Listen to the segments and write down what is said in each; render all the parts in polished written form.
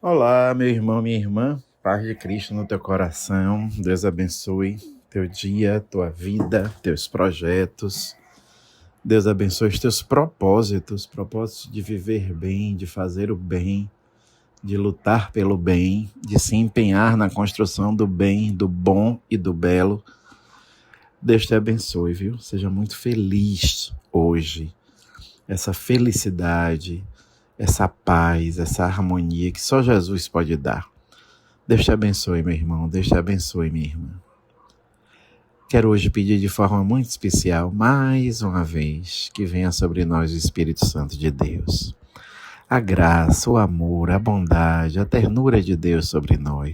Olá, meu irmão, minha irmã. Paz de Cristo no teu coração. Deus abençoe teu dia, tua vida, teus projetos. Deus abençoe os teus propósitos de viver bem, de fazer o bem, de lutar pelo bem, de se empenhar na construção do bem, do bom e do belo. Deus te abençoe, viu? Seja muito feliz hoje. Essa felicidade, essa paz, essa harmonia que só Jesus pode dar. Deus te abençoe, meu irmão. Deus te abençoe, minha irmã. Quero hoje pedir de forma muito especial, mais uma vez, que venha sobre nós o Espírito Santo de Deus. A graça, o amor, a bondade, a ternura de Deus sobre nós.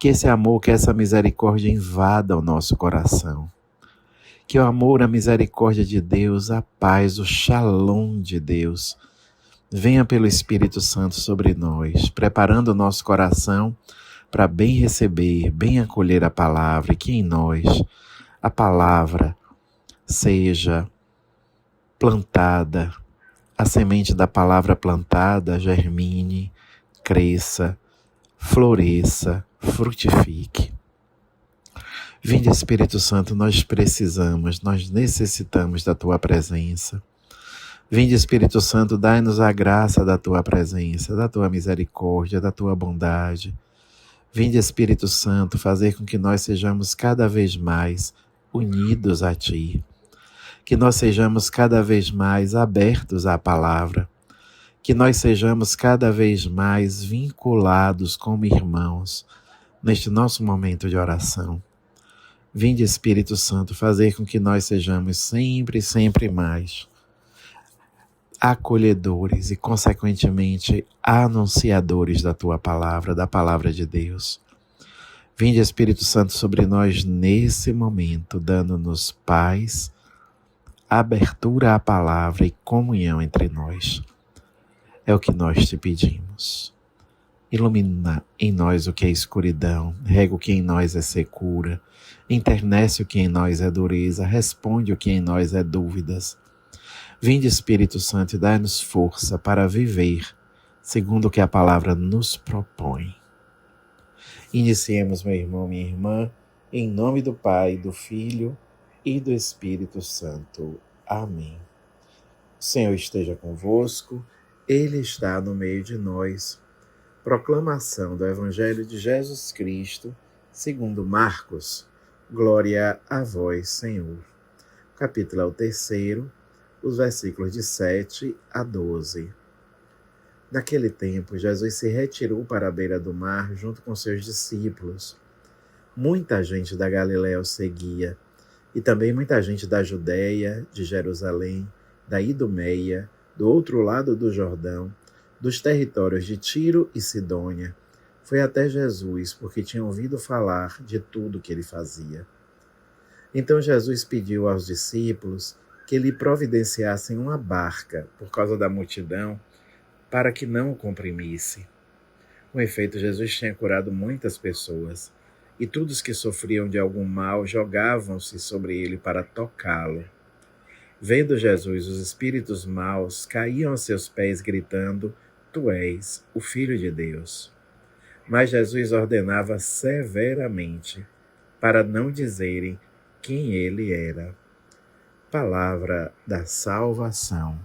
Que esse amor, que essa misericórdia invada o nosso coração. Que o amor, a misericórdia de Deus, a paz, o shalom de Deus, venha pelo Espírito Santo sobre nós, preparando o nosso coração para bem receber, bem acolher a palavra, e que em nós a palavra seja plantada, a semente da palavra plantada germine, cresça, floresça, frutifique. Vinde, Espírito Santo, nós precisamos, nós necessitamos da Tua presença. Vinde, Espírito Santo, dai-nos a graça da Tua presença, da Tua misericórdia, da Tua bondade. Vinde, Espírito Santo, fazer com que nós sejamos cada vez mais unidos a Ti, que nós sejamos cada vez mais abertos à palavra, que nós sejamos cada vez mais vinculados como irmãos neste nosso momento de oração. Vinde, Espírito Santo, fazer com que nós sejamos sempre mais acolhedores e, consequentemente, anunciadores da Tua palavra, da palavra de Deus. Vinde, Espírito Santo, sobre nós nesse momento, dando-nos paz, abertura à palavra e comunhão entre nós. É o que nós te pedimos. Ilumina em nós o que é escuridão, rega o que em nós é secura, internece o que em nós é dureza, responde o que em nós é dúvidas. Vinde, Espírito Santo, e dai-nos força para viver segundo o que a palavra nos propõe. Iniciemos, meu irmão, minha irmã, em nome do Pai, do Filho e do Espírito Santo. Amém. O Senhor esteja convosco, Ele está no meio de nós. Proclamação do Evangelho de Jesus Cristo, segundo Marcos. Glória a vós, Senhor. O capítulo é o 3º, os versículos de 7 a 12. Naquele tempo, Jesus se retirou para a beira do mar junto com seus discípulos. Muita gente da Galiléia o seguia, e também muita gente da Judéia, de Jerusalém, da Idumeia, do outro lado do Jordão, dos territórios de Tiro e Sidônia. Foi até Jesus, porque tinham ouvido falar de tudo que ele fazia. Então Jesus pediu aos discípulos que lhe providenciassem uma barca por causa da multidão, para que não o comprimisse. Com efeito, Jesus tinha curado muitas pessoas, e todos os que sofriam de algum mal jogavam-se sobre ele para tocá-lo. Vendo Jesus os espíritos maus, caíam a seus pés gritando: Tu és o Filho de Deus. Mas Jesus ordenava severamente para não dizerem quem ele era. Palavra da salvação.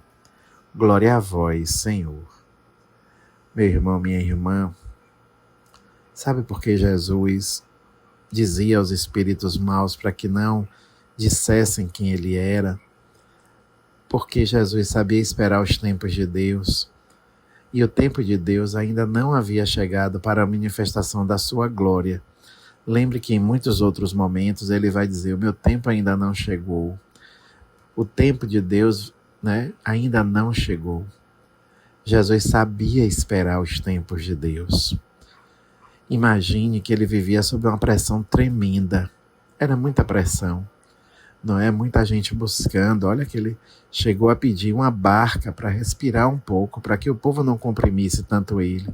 Glória a vós, Senhor. Meu irmão, minha irmã, sabe por que Jesus dizia aos espíritos maus para que não dissessem quem ele era? Porque Jesus sabia esperar os tempos de Deus, e o tempo de Deus ainda não havia chegado para a manifestação da sua glória. Lembre que em muitos outros momentos ele vai dizer: o meu tempo ainda não chegou. O tempo de Deus, ainda não chegou. Jesus sabia esperar os tempos de Deus. Imagine que ele vivia sob uma pressão tremenda. Era muita pressão. Não é? Muita gente buscando. Olha que ele chegou a pedir uma barca para respirar um pouco, para que o povo não comprimisse tanto ele.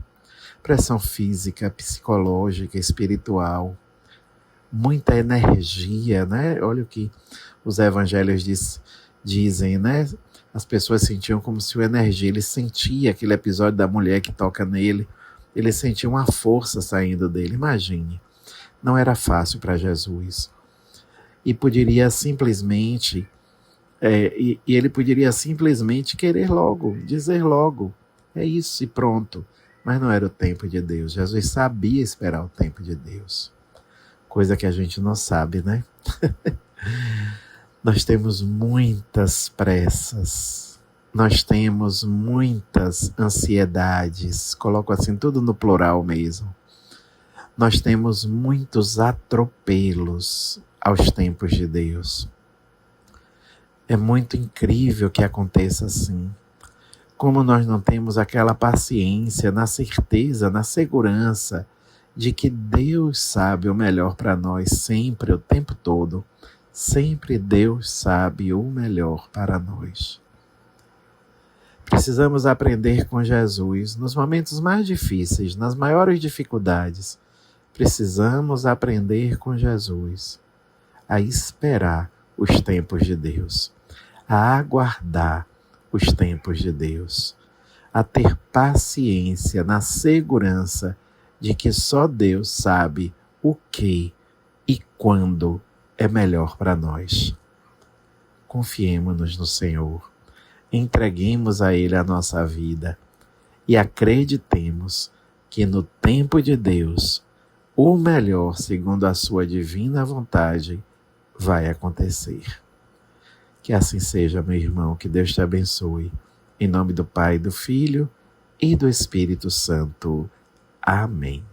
Pressão física, psicológica, espiritual. Muita energia, né? Olha o que os evangelhos dizem, né? As pessoas sentiam como se o energia, ele sentia aquele episódio da mulher que toca nele, Ele sentiu uma força saindo dele. Imagine, não era fácil para Jesus. E poderia simplesmente, ele poderia simplesmente querer logo, dizer logo, é isso e pronto. Mas não era o tempo de Deus. Jesus sabia esperar o tempo de Deus. Coisa que a gente não sabe, né? Nós temos muitas pressas. Nós temos muitas ansiedades. Coloco assim tudo no plural mesmo. Nós temos muitos atropelos aos tempos de Deus. É muito incrível que aconteça assim. Como nós não temos aquela paciência, na certeza, na segurança de que Deus sabe o melhor para nós sempre, o tempo todo. Sempre Deus sabe o melhor para nós. Precisamos aprender com Jesus nos momentos mais difíceis, nas maiores dificuldades. Precisamos aprender com Jesus a esperar os tempos de Deus, a aguardar os tempos de Deus, a ter paciência na segurança de que só Deus sabe o que e quando é melhor para nós. Confiemo-nos no Senhor, entreguemos a Ele a nossa vida e acreditemos que no tempo de Deus, o melhor, segundo a sua divina vontade, vai acontecer. Que assim seja, meu irmão, que Deus te abençoe. Em nome do Pai, do Filho e do Espírito Santo. Amém.